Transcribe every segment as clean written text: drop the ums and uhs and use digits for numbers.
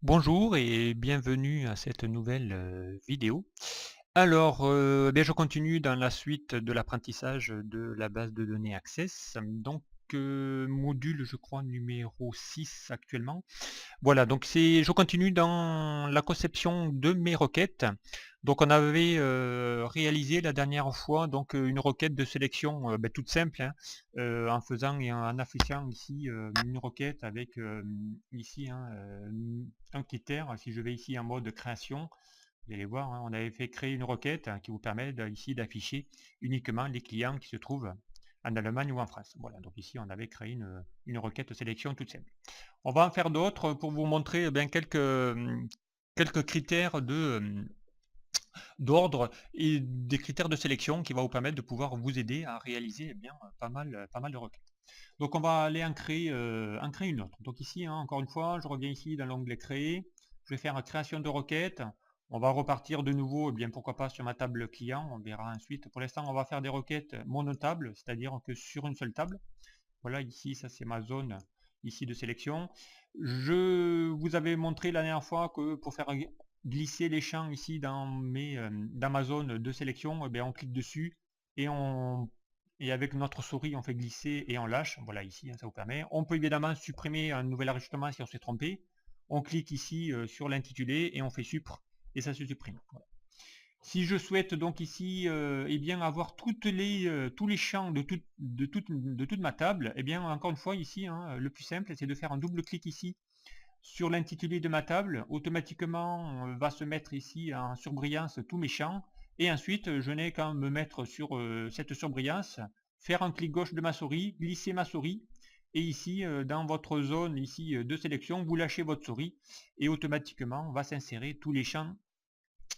Bonjour et bienvenue à cette nouvelle vidéo. Alors, je continue dans la suite de l'apprentissage de la base de données Access. Donc, module, je crois, numéro 6 actuellement. Voilà, donc je continue dans la conception de mes requêtes. Donc, on avait réalisé la dernière fois donc une requête de sélection toute simple, hein, en faisant et en affichant ici une requête avec ici un critère. Si je vais ici en mode création, vous allez voir, hein, on avait fait créer une requête qui vous permet ici d'afficher uniquement les clients qui se trouvent en Allemagne ou en France. Voilà, donc ici on avait créé une requête sélection toute simple. On va en faire d'autres pour vous montrer quelques critères d'ordre et des critères de sélection qui va vous permettre de pouvoir vous aider à réaliser pas mal de requêtes. Donc on va aller en créer une autre. Donc ici, hein, encore une fois, je reviens ici dans l'onglet créer. Je vais faire création de requête. On va repartir de nouveau, pourquoi pas sur ma table client, on verra ensuite. Pour l'instant, on va faire des requêtes monotables, c'est-à-dire que sur une seule table. Voilà, ici, ça c'est ma zone ici de sélection. Je vous avais montré la dernière fois que pour faire glisser les champs ici dans ma zone de sélection, on clique dessus et avec notre souris on fait glisser et on lâche. Voilà, ici, hein, ça vous permet. On peut évidemment supprimer un nouvel enregistrement si on s'est trompé. On clique ici sur l'intitulé et on fait suppr et ça se supprime. Voilà. Si je souhaite donc ici avoir tous les champs de toute ma table, encore une fois ici, hein, le plus simple c'est de faire un double clic ici sur l'intitulé de ma table. Automatiquement va se mettre ici en surbrillance tous mes champs et ensuite je n'ai qu'à me mettre sur cette surbrillance, faire un clic gauche de ma souris, glisser ma souris et ici dans votre zone ici de sélection, vous lâchez votre souris et automatiquement va s'insérer tous les champs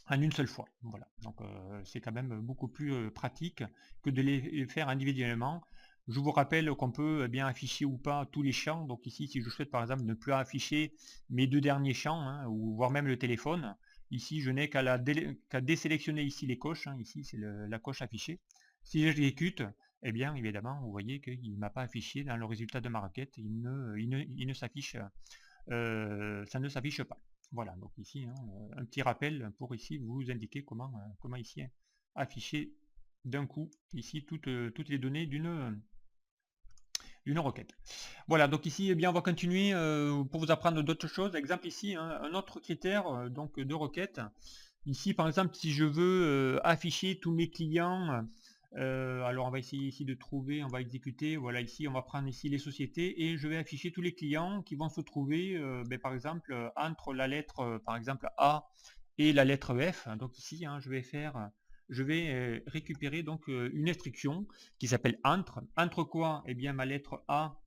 en une seule fois. Voilà. Donc c'est quand même beaucoup plus pratique que de les faire individuellement. Je vous rappelle qu'on peut bien afficher ou pas tous les champs. Donc ici, si je souhaite par exemple ne plus afficher mes deux derniers champs, hein, ou voire même le téléphone, ici je n'ai qu'à désélectionner ici les coches. Hein, ici c'est la coche affichée. Si j'exécute, évidemment, vous voyez qu'il ne m'a pas affiché dans le résultat de ma requête. Il ne s'affiche ça ne s'affiche pas. Voilà, donc ici, hein, un petit rappel pour ici vous indiquer comment ici afficher d'un coup ici toutes les données d'une requête. Voilà, donc ici, on va continuer pour vous apprendre d'autres choses. Exemple ici, hein, un autre critère donc de requête. Ici, par exemple, si je veux afficher tous mes clients, alors on va essayer ici de trouver, on va exécuter, voilà ici, on va prendre ici les sociétés et je vais afficher tous les clients qui vont se trouver, par exemple, entre la lettre, par exemple, A et la lettre F. Donc ici, hein, je vais récupérer donc une instruction qui s'appelle entre. Entre quoi? Eh bien, ma lettre A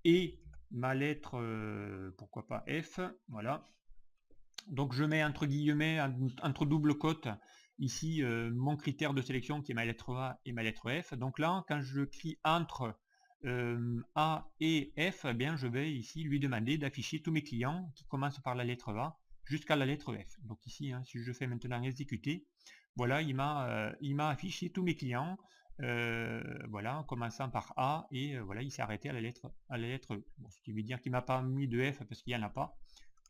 et ma lettre, pourquoi pas F, voilà. Donc je mets entre guillemets, entre double cote, ici mon critère de sélection qui est ma lettre A et ma lettre F. Donc là, quand je crie entre A et F, je vais ici lui demander d'afficher tous mes clients qui commencent par la lettre A jusqu'à la lettre F. Donc ici, hein, si je fais maintenant exécuter, voilà, il m'a affiché tous mes clients, voilà, en commençant par A et voilà, il s'est arrêté à la lettre E. Bon, ce qui veut dire qu'il ne m'a pas mis de F parce qu'il n'y en a pas.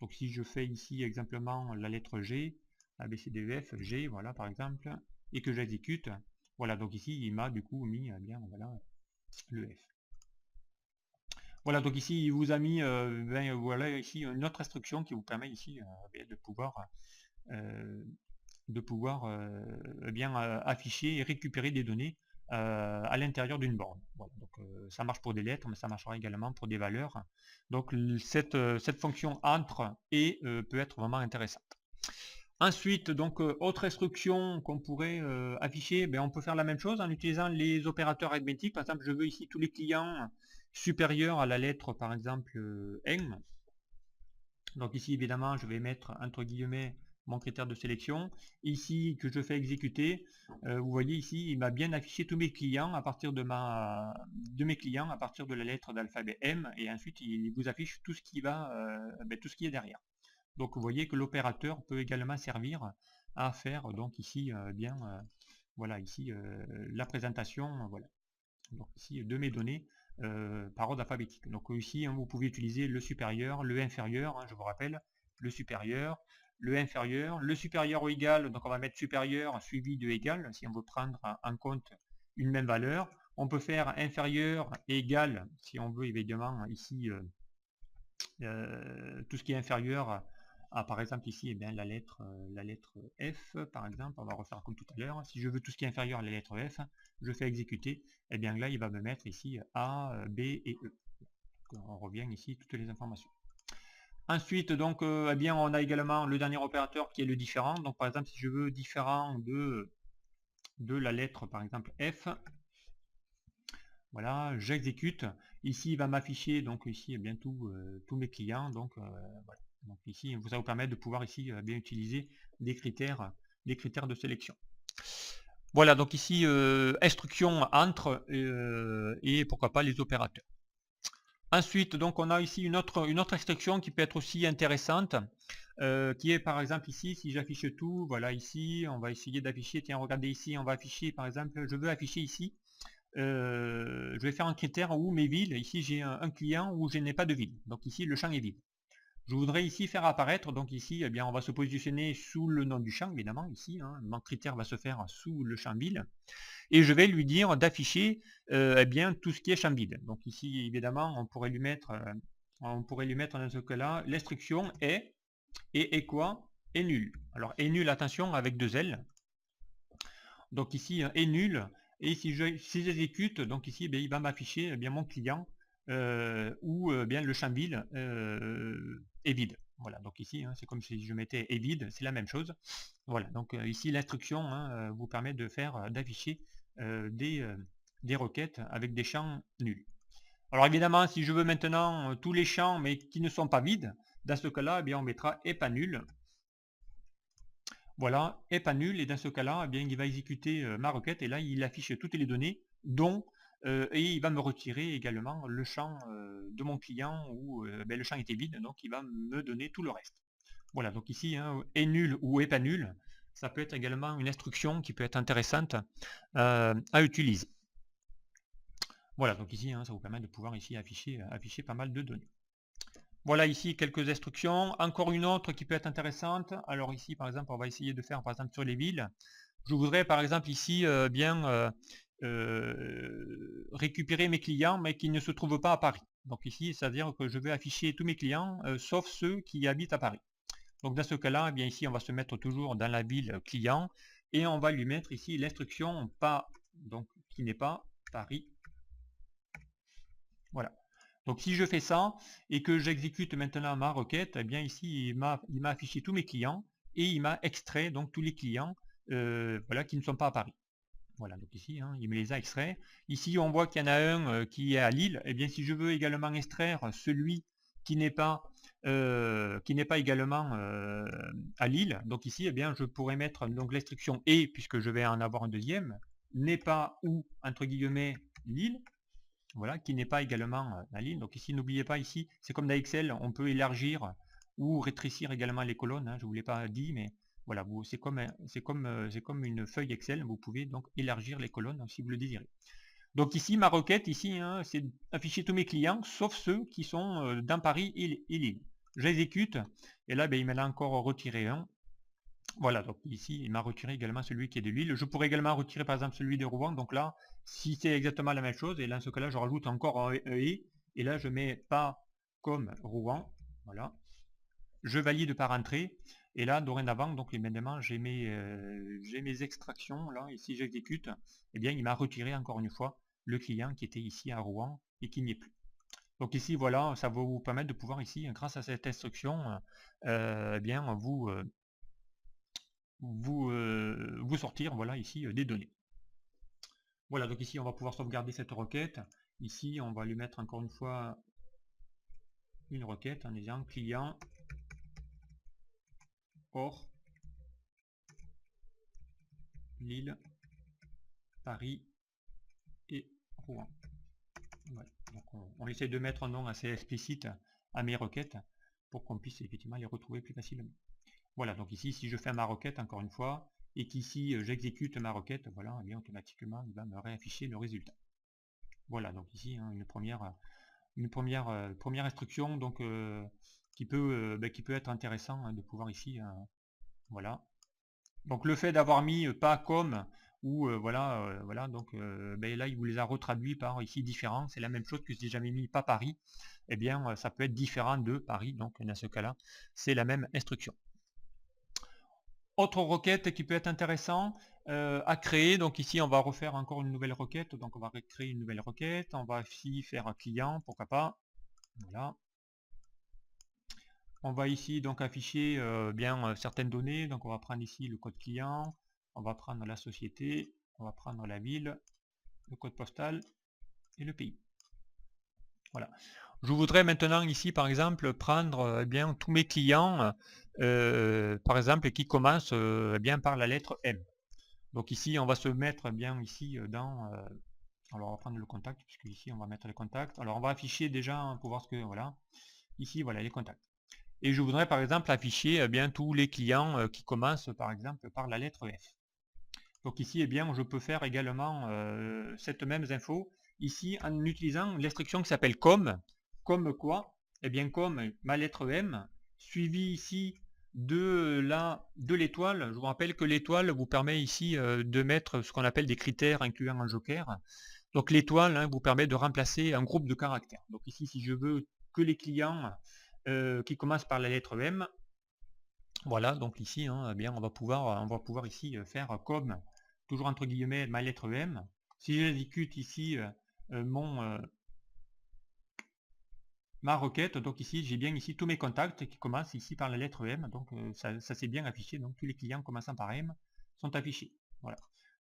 Donc si je fais ici exemplement la lettre G, A, B, C, D, E, F, G, voilà par exemple, et que j'exécute, voilà, donc ici il m'a du coup mis voilà, le F. Voilà, donc ici il vous a mis voilà ici une autre instruction qui vous permet ici euh, de pouvoir afficher et récupérer des données à l'intérieur d'une borne. Voilà, donc ça marche pour des lettres, mais ça marchera également pour des valeurs. Donc cette fonction entre et peut être vraiment intéressante. Ensuite, donc autre instruction qu'on pourrait afficher, on peut faire la même chose en utilisant les opérateurs arithmétiques. Par exemple, je veux ici tous les clients supérieurs à la lettre, par exemple, N. Donc ici, évidemment, je vais mettre entre guillemets mon critère de sélection. Ici, que je fais exécuter, vous voyez ici, il m'a bien affiché tous mes clients à partir de mes clients à partir de la lettre d'alphabet M, et ensuite il vous affiche tout ce qui tout ce qui est derrière. Donc vous voyez que l'opérateur peut également servir à faire donc ici voilà ici la présentation voilà donc ici de mes données par ordre alphabétique. Donc ici hein, vous pouvez utiliser le supérieur, le inférieur, hein, je vous rappelle, le supérieur, le inférieur, le supérieur ou égal, donc on va mettre supérieur suivi de égal, si on veut prendre en compte une même valeur. On peut faire inférieur et égal, si on veut évidemment ici tout ce qui est inférieur à, par exemple ici, eh bien, la lettre F, par exemple, on va refaire comme tout à l'heure. Si je veux tout ce qui est inférieur à la lettre F, je fais exécuter, et eh bien là il va me mettre ici A, B et E. Donc, on revient ici toutes les informations. Ensuite, donc, eh bien, on a également le dernier opérateur qui est le différent. Donc, par exemple, si je veux différent de la lettre, par exemple, F, voilà, j'exécute. Ici, il va m'afficher, donc ici, eh bien, tous mes clients. Donc, voilà. Donc, ici, ça va vous permettre de pouvoir ici bien utiliser des critères de sélection. Voilà, donc ici, instruction entre et pourquoi pas les opérateurs. Ensuite, donc on a ici une autre instruction qui peut être aussi intéressante, qui est par exemple ici, si j'affiche tout, voilà ici, on va essayer d'afficher, tiens regardez ici, on va afficher par exemple, je veux afficher ici, je vais faire un critère où mes villes, ici j'ai un client où je n'ai pas de ville, donc ici le champ est vide. Je voudrais ici faire apparaître, donc ici, eh bien, on va se positionner sous le nom du champ, évidemment, ici, hein, mon critère va se faire sous le champ ville, et je vais lui dire d'afficher eh bien, tout ce qui est champ vide. Donc ici, évidemment, on pourrait lui mettre dans ce cas-là, l'instruction est, et quoi, est nul. Alors, est nul, attention, avec deux L. Donc ici, est nul, et si j'exécute, donc ici, bien, il va m'afficher eh bien mon client, où bien le champ vide est vide. Voilà, donc ici, hein, c'est comme si je mettais est vide, c'est la même chose. Voilà, donc ici l'instruction hein, vous permet de faire d'afficher des requêtes avec des champs nuls. Alors évidemment, si je veux maintenant tous les champs mais qui ne sont pas vides, dans ce cas-là, eh bien on mettra est pas nul. Voilà, est pas nul, et dans ce cas-là, eh bien il va exécuter ma requête, et là il affiche toutes les données, dont et il va me retirer également le champ de mon client où ben, le champ était vide, donc il va me donner tout le reste. Voilà, donc ici, hein, est nul ou est pas nul, ça peut être également une instruction qui peut être intéressante à utiliser. Voilà, donc ici, hein, ça vous permet de pouvoir ici afficher pas mal de données. Voilà ici quelques instructions. Encore une autre qui peut être intéressante. Alors ici, par exemple, on va essayer de faire, par exemple, sur les villes. Je voudrais, par exemple, ici, récupérer mes clients, mais qui ne se trouvent pas à Paris. Donc ici, c'est-à-dire que je vais afficher tous mes clients, sauf ceux qui habitent à Paris. Donc dans ce cas-là, eh bien ici, on va se mettre toujours dans la ville client, et on va lui mettre ici l'instruction pas, donc qui n'est pas Paris. Voilà. Donc si je fais ça et que j'exécute maintenant ma requête, eh bien ici il m'a affiché tous mes clients et il m'a extrait donc tous les clients voilà, qui ne sont pas à Paris. Voilà, donc ici hein, il me les a extraits. Ici on voit qu'il y en a un qui est à Lille. Et bien si je veux également extraire celui qui n'est pas également à Lille, donc ici eh bien je pourrais mettre donc l'instruction et, puisque je vais en avoir un deuxième, n'est pas ou entre guillemets Lille. Voilà, qui n'est pas également la ligne. Donc ici, n'oubliez pas ici, c'est comme dans Excel, on peut élargir ou rétrécir également les colonnes. Hein, je ne vous l'ai pas dit, mais voilà, c'est comme une feuille Excel. Vous pouvez donc élargir les colonnes si vous le désirez. Donc ici, ma requête, ici, hein, c'est d'afficher tous mes clients, sauf ceux qui sont dans Paris et Lille. J'exécute, et là, ben, il m'en a encore retiré un. Voilà, donc ici, il m'a retiré également celui qui est de Lille. Je pourrais également retirer par exemple celui de Rouen. Donc là, si c'est exactement la même chose, et là, dans ce cas-là, je rajoute encore un et là, je mets pas comme Rouen. Voilà. Je valide par entrée. Et là, dorénavant, donc évidemment, j'ai mes extractions. Là, et si j'exécute, eh bien, il m'a retiré encore une fois le client qui était ici à Rouen et qui n'y est plus. Donc ici, voilà, ça va vous permettre de pouvoir ici, grâce à cette instruction, eh bien, vous sortir voilà ici des données. Voilà, donc ici on va pouvoir sauvegarder cette requête. Ici on va lui mettre encore une fois une requête en disant client hors Lille, Paris et Rouen. Voilà. Donc on essaie de mettre un nom assez explicite à mes requêtes pour qu'on puisse effectivement les retrouver plus facilement. Voilà, donc ici si je fais ma requête encore une fois et qu'ici j'exécute ma requête, voilà, et bien automatiquement il va me réafficher le résultat. Voilà, donc ici hein, une première instruction donc qui peut être intéressant hein, de pouvoir ici, voilà. Donc le fait d'avoir mis pas comme ou voilà, donc là il vous les a retraduits par ici différents, c'est la même chose que si jamais mis pas Paris, et bien ça peut être différent de Paris, donc dans ce cas-là, c'est la même instruction. Autre requête qui peut être intéressant à créer, donc ici on va refaire encore une nouvelle requête, donc on va créer une nouvelle requête, on va ici faire un client, pourquoi pas, voilà. On va ici donc afficher certaines données, donc on va prendre ici le code client, on va prendre la société, on va prendre la ville, le code postal et le pays. Voilà. Je voudrais maintenant ici par exemple prendre tous mes clients par exemple qui commencent par la lettre M. Donc ici on va se mettre ici dans alors on va prendre le contact puisque ici on va mettre les contacts. Alors on va afficher déjà pour voir ce que voilà. Ici voilà les contacts. Et je voudrais par exemple afficher tous les clients qui commencent par exemple par la lettre F. Donc ici je peux faire également cette même info ici en utilisant l'instruction qui s'appelle comme quoi, comme ma lettre M suivi ici de l'étoile. Je vous rappelle que l'étoile vous permet ici de mettre ce qu'on appelle des critères incluant un joker. Donc l'étoile vous permet de remplacer un groupe de caractères. Donc ici si je veux que les clients qui commencent par la lettre M, voilà, donc ici on va pouvoir ici faire comme toujours entre guillemets ma lettre M. Si j'exécute ici ma requête, donc ici j'ai bien ici tous mes contacts qui commencent ici par la lettre M, donc ça s'est bien affiché, donc tous les clients commençant par M sont affichés. Voilà.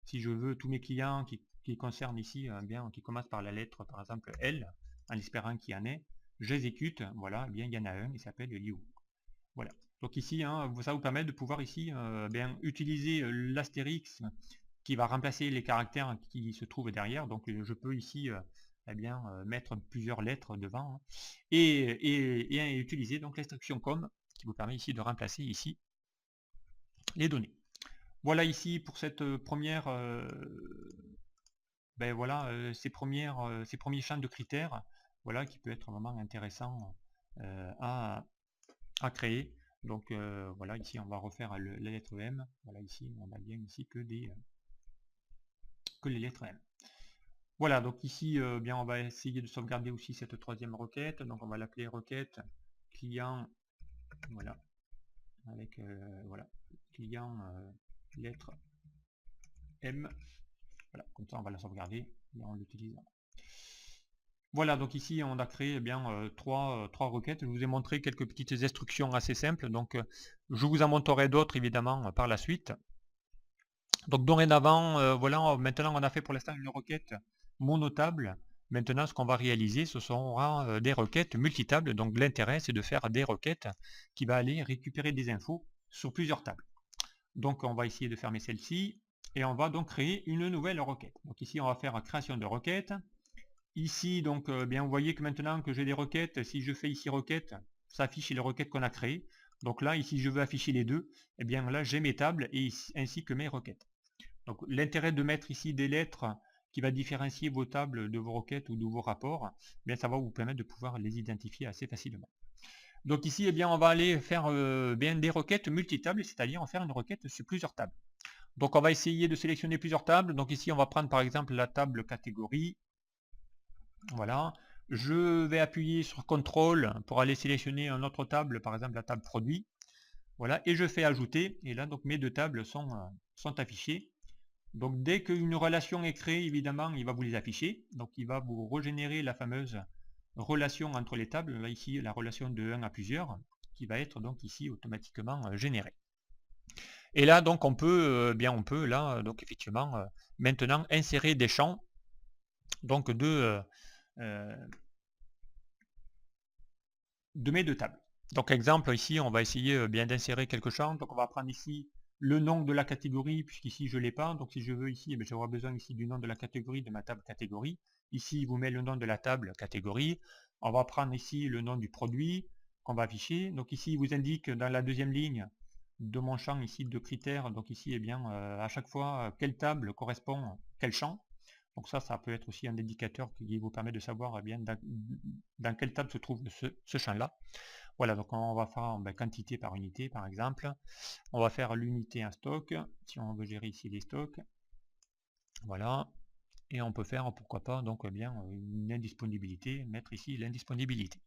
Si je veux tous mes clients qui concernent ici qui commencent par la lettre par exemple L, en espérant qu'il y en ait, j'exécute, voilà, il y en a un, il s'appelle Liu. Voilà. Donc ici, ça vous permet de pouvoir ici utiliser l'astérix qui va remplacer les caractères qui se trouvent derrière. Donc je peux ici mettre plusieurs lettres devant et utiliser donc l'instruction comme qui vous permet ici de remplacer ici les données. Voilà ici pour cette première ces premiers champs de critères, voilà, qui peut être vraiment intéressant à créer. Donc voilà, ici on va refaire la lettre M. Voilà, ici on a bien ici que les lettres M. Voilà, donc ici on va essayer de sauvegarder aussi cette troisième requête. Donc on va l'appeler requête client, voilà, avec voilà, client lettre M. Voilà, comme ça on va la sauvegarder et on l'utilise. Voilà, donc ici on a créé trois requêtes. Je vous ai montré quelques petites instructions assez simples, donc je vous en montrerai d'autres évidemment par la suite. Donc dorénavant, voilà, maintenant on a fait pour l'instant une requête monotable. Maintenant ce qu'on va réaliser, ce sera des requêtes multitables. Donc l'intérêt c'est de faire des requêtes qui va aller récupérer des infos sur plusieurs tables. Donc on va essayer de fermer celle-ci et on va donc créer une nouvelle requête. Donc ici on va faire création de requête. Ici donc vous voyez que maintenant que j'ai des requêtes, si je fais ici requête, ça affiche les requêtes qu'on a créées. Donc là ici je veux afficher les deux, et bien là j'ai mes tables et ici, ainsi que mes requêtes. Donc l'intérêt de mettre ici des lettres qui va différencier vos tables de vos requêtes ou de vos rapports, bien ça va vous permettre de pouvoir les identifier assez facilement. Donc ici on va aller faire des requêtes multitables, c'est-à-dire en faire une requête sur plusieurs tables. Donc on va essayer de sélectionner plusieurs tables. Donc ici on va prendre par exemple la table catégorie. Voilà, je vais appuyer sur CTRL pour aller sélectionner une autre table, par exemple la table produit. Voilà, et je fais ajouter, et là donc mes deux tables sont affichées. Donc dès qu'une relation est créée, évidemment, il va vous les afficher. Donc il va vous régénérer la fameuse relation entre les tables. Là ici, la relation de 1 à plusieurs, qui va être donc ici automatiquement générée. Et là donc on peut là donc effectivement maintenant insérer des champs donc de mes deux tables. Donc exemple ici on va essayer d'insérer quelques champs. Donc on va prendre ici le nom de la catégorie, puisqu'ici je ne l'ai pas. Donc si je veux ici, j'aurai besoin ici du nom de la catégorie de ma table catégorie. Ici il vous met le nom de la table catégorie. On va prendre ici le nom du produit qu'on va afficher. Donc ici il vous indique dans la deuxième ligne de mon champ ici de critères, donc ici à chaque fois quelle table correspond à quel champ. Donc ça peut être aussi un indicateur qui vous permet de savoir dans quelle table se trouve ce champ-là. Voilà, donc on va faire quantité par unité par exemple. On va faire l'unité en stock, si on veut gérer ici les stocks. Voilà, et on peut faire, pourquoi pas, donc bien une indisponibilité, mettre ici l'indisponibilité.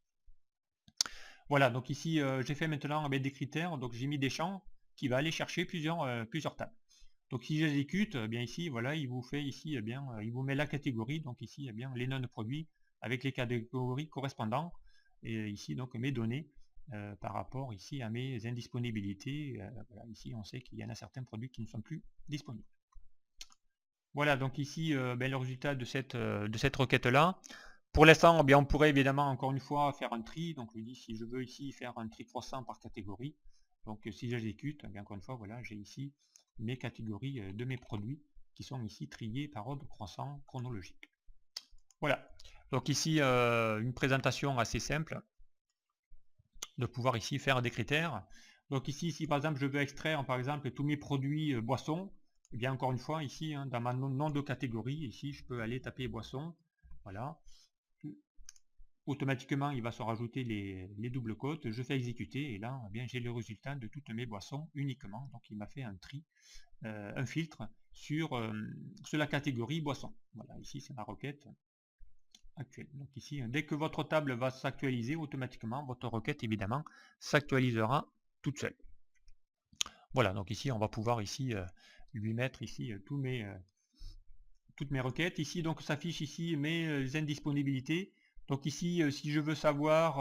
Voilà, donc ici j'ai fait maintenant avec des critères, donc j'ai mis des champs qui va aller chercher plusieurs tables. Donc si j'exécute, bien ici, voilà, il vous fait ici, bien, il vous met la catégorie, donc ici, bien, les noms de produits avec les catégories correspondants, et ici donc mes données par rapport ici à mes indisponibilités. Voilà, ici on sait qu'il y en a certains produits qui ne sont plus disponibles. Voilà, donc ici le résultat de cette requête là. Pour l'instant, on pourrait évidemment encore une fois faire un tri. Donc je dis si je veux ici faire un tri croissant par catégorie. Donc si j'exécute, bien encore une fois, voilà, j'ai ici mes catégories de mes produits qui sont ici triés par ordre croissant chronologique. Voilà. Donc ici une présentation assez simple de pouvoir ici faire des critères. Donc ici, si par exemple je veux extraire par exemple tous mes produits boissons, et bien encore une fois ici dans ma nom de catégorie, ici je peux aller taper boissons. Voilà. Automatiquement il va se rajouter les doubles côtes, je fais exécuter et là bien j'ai le résultat de toutes mes boissons uniquement. Donc il m'a fait un tri, un filtre sur la catégorie boisson. Voilà, ici c'est la requête actuelle. Donc ici dès que votre table va s'actualiser, automatiquement votre requête évidemment s'actualisera toute seule. Voilà, donc ici on va pouvoir ici lui mettre ici toutes mes requêtes. Ici donc s'affiche ici mes indisponibilités. Donc ici, si je veux savoir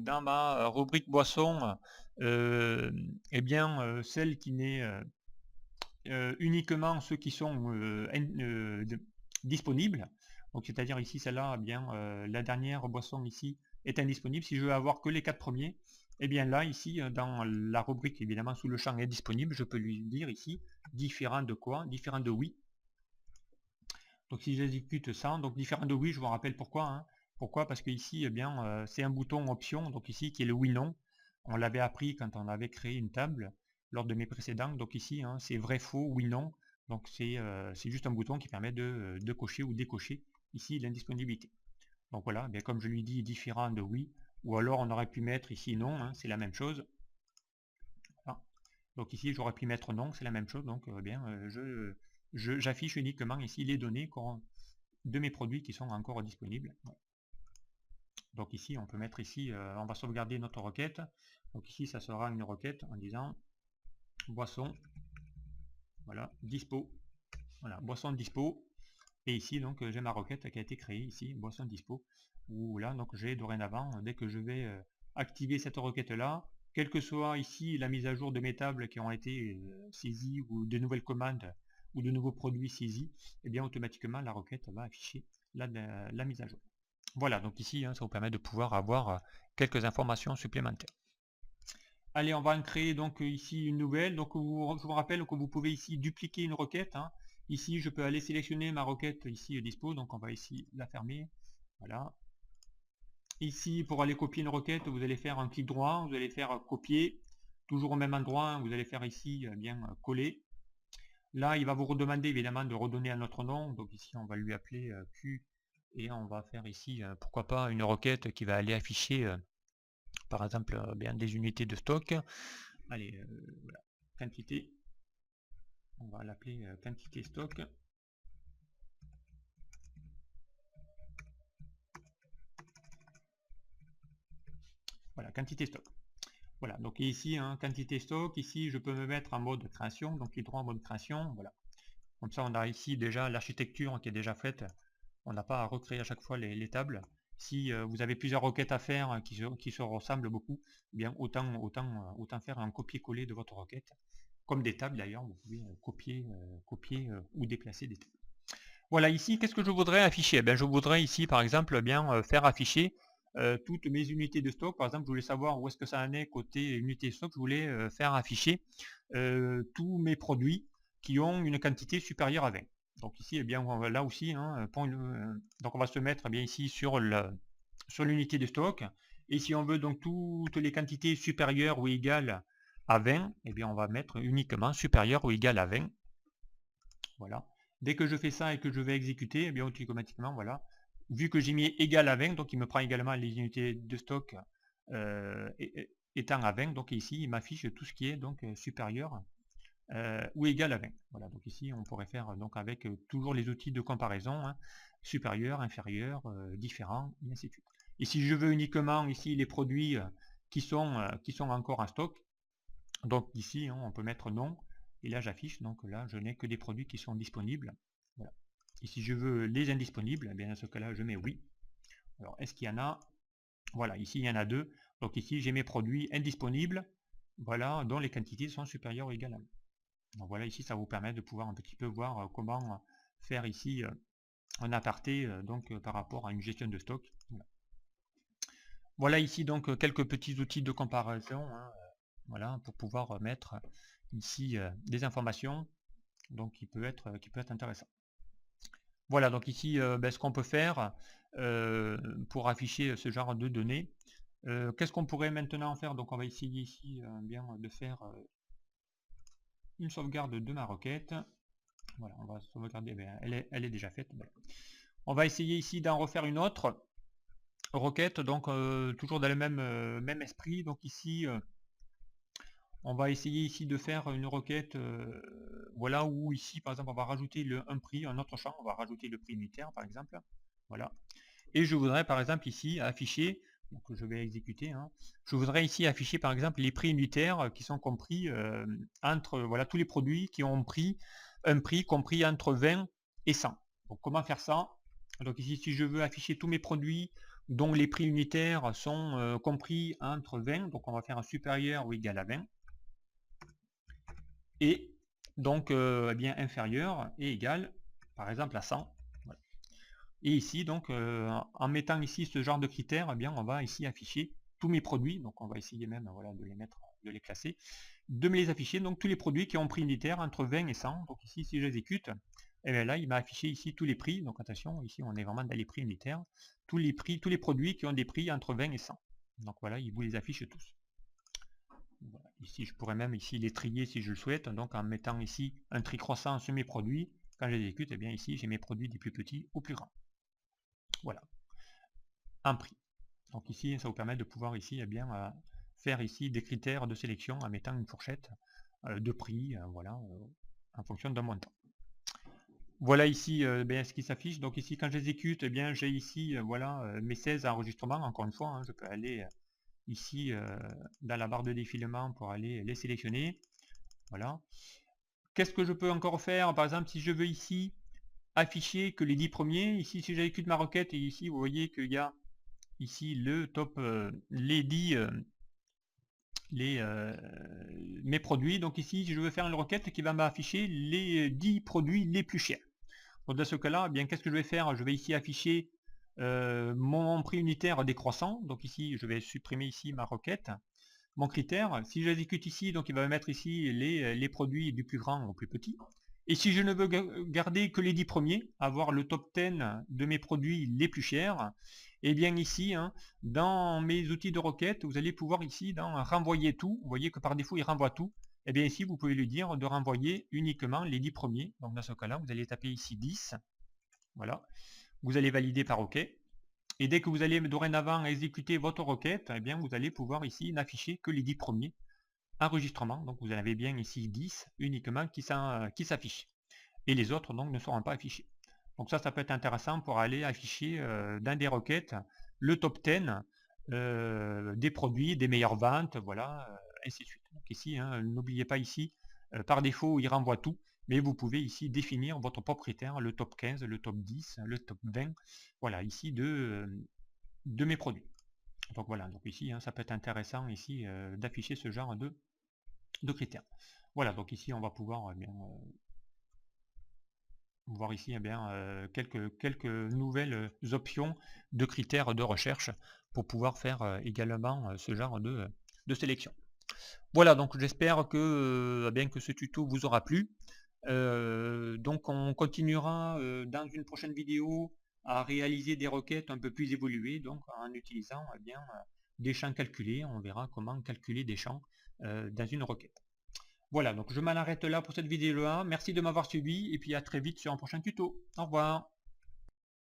dans ma rubrique boisson, eh bien celle qui n'est uniquement ceux qui sont disponibles. Donc c'est-à-dire ici celle-là, eh bien la dernière boisson ici est indisponible. Si je veux avoir que les 4 premiers, et bien là ici dans la rubrique évidemment sous le champ indisponible, je peux lui dire ici différent de quoi? Différent de oui. Donc si j'exécute ça, donc différent de oui, je vous rappelle pourquoi. Hein. Pourquoi? Parce que ici, eh bien, c'est un bouton option, donc ici qui est le oui/non. On l'avait appris quand on avait créé une table lors de mes précédents. Donc ici, hein, c'est vrai, faux, oui/non. Donc c'est juste un bouton qui permet de cocher ou décocher ici l'indisponibilité. Donc voilà, bien comme je lui dis différent de oui, ou alors on aurait pu mettre ici non, hein, c'est la même chose. Voilà. Donc ici j'aurais pu mettre non, c'est la même chose. Donc bien, j'affiche uniquement ici les données de mes produits qui sont encore disponibles. Donc ici on peut mettre ici, on va sauvegarder notre requête. Donc ici ça sera une requête en disant boisson, voilà, dispo, voilà, boisson dispo. Et ici donc j'ai ma requête qui a été créée ici, boisson dispo, où là donc j'ai dorénavant, dès que je vais activer cette requête là, quelle que soit ici la mise à jour de mes tables qui ont été saisies, ou de nouvelles commandes ou de nouveaux produits saisis, et bien automatiquement la requête va afficher la mise à jour. Voilà, donc ici hein, ça vous permet de pouvoir avoir quelques informations supplémentaires. Allez, on va en créer donc ici une nouvelle. Donc je vous rappelle que vous pouvez ici dupliquer une requête. Hein. Ici, je peux aller sélectionner ma requête ici dispo. Donc on va ici la fermer. Voilà. Ici, pour aller copier une requête, vous allez faire un clic droit. Vous allez faire copier. Toujours au même endroit. Hein, vous allez faire ici bien coller. Là, il va vous redemander évidemment de redonner un autre nom. Donc ici, on va lui appeler Q. Et on va faire ici, pourquoi pas, une requête qui va aller afficher par exemple bien des unités de stock. Allez, voilà, quantité, on va l'appeler quantité stock. Voilà, quantité stock. Voilà, donc ici, hein, quantité stock, ici je peux me mettre en mode création, donc clic droit en mode création, voilà. Comme ça on a ici déjà l'architecture qui est déjà faite, on n'a pas à recréer à chaque fois les tables. Si vous avez plusieurs requêtes à faire qui se ressemblent beaucoup, eh bien autant faire un copier-coller de votre requête. Comme des tables d'ailleurs, vous pouvez copier ou déplacer des tables. Voilà, ici, qu'est-ce que je voudrais afficher? Je voudrais ici, par exemple, bien faire afficher toutes mes unités de stock. Par exemple, je voulais savoir où est-ce que ça en est côté unité de stock. Je voulais faire afficher tous mes produits qui ont une quantité supérieure à 20. Donc ici, eh bien, là aussi, hein, donc on va se mettre bien ici sur l'unité de stock. Et si on veut donc toutes les quantités supérieures ou égales à 20, eh bien, on va mettre uniquement supérieur ou égal à 20. Voilà. Dès que je fais ça et que je vais exécuter, eh bien automatiquement, voilà, vu que j'ai mis égal à 20, donc il me prend également les unités de stock étant à 20, donc ici il m'affiche tout ce qui est donc supérieur ou égal à 20. Voilà, donc ici on pourrait faire donc avec toujours les outils de comparaison, hein, supérieur, inférieur, différent, et ainsi de suite. Et si je veux uniquement ici les produits qui sont encore en stock, donc ici hein, on peut mettre non, et là j'affiche, donc là je n'ai que des produits qui sont disponibles. Voilà. Et si je veux les indisponibles, eh bien dans ce cas-là je mets oui. Alors est-ce qu'il y en a? Voilà, ici il y en a 2. Donc ici j'ai mes produits indisponibles, voilà, dont les quantités sont supérieures ou égales à 1. Donc voilà, ici ça vous permet de pouvoir un petit peu voir comment faire ici un aparté donc par rapport à une gestion de stock. Voilà ici donc quelques petits outils de comparaison, hein, voilà, pour pouvoir mettre ici des informations donc qui peut être intéressant. Voilà, donc ici ce qu'on peut faire pour afficher ce genre de données. Qu'est-ce qu'on pourrait maintenant faire? Donc on va essayer ici bien de faire une sauvegarde de ma requête. Voilà, on va sauvegarder, elle est déjà faite. Voilà. On va essayer ici d'en refaire une autre requête, donc toujours dans le même esprit. Donc ici on va essayer ici de faire une requête voilà, où ici par exemple on va rajouter un prix, un autre champ, on va rajouter le prix unitaire par exemple. Voilà. Et je voudrais par exemple ici afficher, donc je vais exécuter, hein, je voudrais ici afficher par exemple les prix unitaires qui sont compris entre voilà, tous les produits qui ont pris un prix compris entre 20 et 100. Donc comment faire ça? Donc ici si je veux afficher tous mes produits dont les prix unitaires sont compris entre 20, donc on va faire un supérieur ou égal à 20, et donc eh bien inférieur et égal par exemple à 100. Voilà. Et ici donc en mettant ici ce genre de critères, eh bien on va ici afficher tous mes produits, donc on va essayer même voilà, de les mettre, de les classer, de me les afficher, donc tous les produits qui ont prix unitaire entre 20 et 100. Donc ici si j'exécute, et bien là il m'a affiché ici tous les prix, donc attention, ici on est vraiment dans les prix unitaires, tous les produits qui ont des prix entre 20 et 100. Donc voilà, il vous les affiche tous. Voilà. Ici je pourrais même ici les trier si je le souhaite, donc en mettant ici un tri croissant sur mes produits. Quand j'exécute, et bien ici j'ai mes produits des plus petits au plus grands. Voilà, un prix. Donc ici ça vous permet de pouvoir ici eh bien faire ici des critères de sélection en mettant une fourchette de prix, voilà, en fonction d'un montant. Voilà ici ce qui s'affiche. Donc ici quand j'exécute, eh bien j'ai ici voilà mes 16 enregistrements. Encore une fois, hein, je peux aller ici dans la barre de défilement pour aller les sélectionner. Voilà. Qu'est-ce que je peux encore faire? Par exemple, si je veux ici afficher que les 10 premiers, ici si j'exécute ma requête, et ici vous voyez qu'il y a ici le top, les 10 mes produits. Donc ici je veux faire une requête qui va m'afficher les 10 produits les plus chers. Donc dans ce cas là, eh bien qu'est-ce que je vais faire? Je vais ici afficher mon prix unitaire décroissant. Donc ici je vais supprimer ici ma requête, mon critère. Si j'exécute ici, donc il va me mettre ici les produits du plus grand au plus petit. Et si je ne veux garder que les 10 premiers, avoir le top 10 de mes produits les plus chers, et bien ici, hein, dans mes outils de requête, vous allez pouvoir ici dans renvoyer tout. Vous voyez que par défaut il renvoie tout. Et bien ici vous pouvez lui dire de renvoyer uniquement les 10 premiers. Donc dans ce cas là vous allez taper ici 10. Voilà. Vous allez valider par OK. Et dès que vous allez dorénavant exécuter votre requête, eh bien vous allez pouvoir ici n'afficher que les 10 premiers enregistrements. Donc vous en avez bien ici 10 uniquement qui s'affichent. Et les autres donc ne seront pas affichés. Donc ça peut être intéressant pour aller afficher dans des requêtes le top 10 des produits, des meilleures ventes, voilà, ainsi de suite. Donc ici, hein, n'oubliez pas ici, par défaut il renvoie tout, mais vous pouvez ici définir votre propriétaire, le top 15, le top 10, le top 20, voilà, ici de mes produits. Donc voilà, donc ici hein, ça peut être intéressant ici d'afficher ce genre de critères. Voilà, donc ici on va pouvoir bien voir ici eh bien, quelques nouvelles options de critères de recherche pour pouvoir faire également ce genre de sélection. Voilà, donc j'espère que, bien que ce tuto vous aura plu. Donc on continuera dans une prochaine vidéo à réaliser des requêtes un peu plus évoluées, donc en utilisant eh bien, des champs calculés. On verra comment calculer des champs dans une requête. Voilà, donc je m'en arrête là pour cette vidéo-là. Merci de m'avoir suivi et puis à très vite sur un prochain tuto. Au revoir.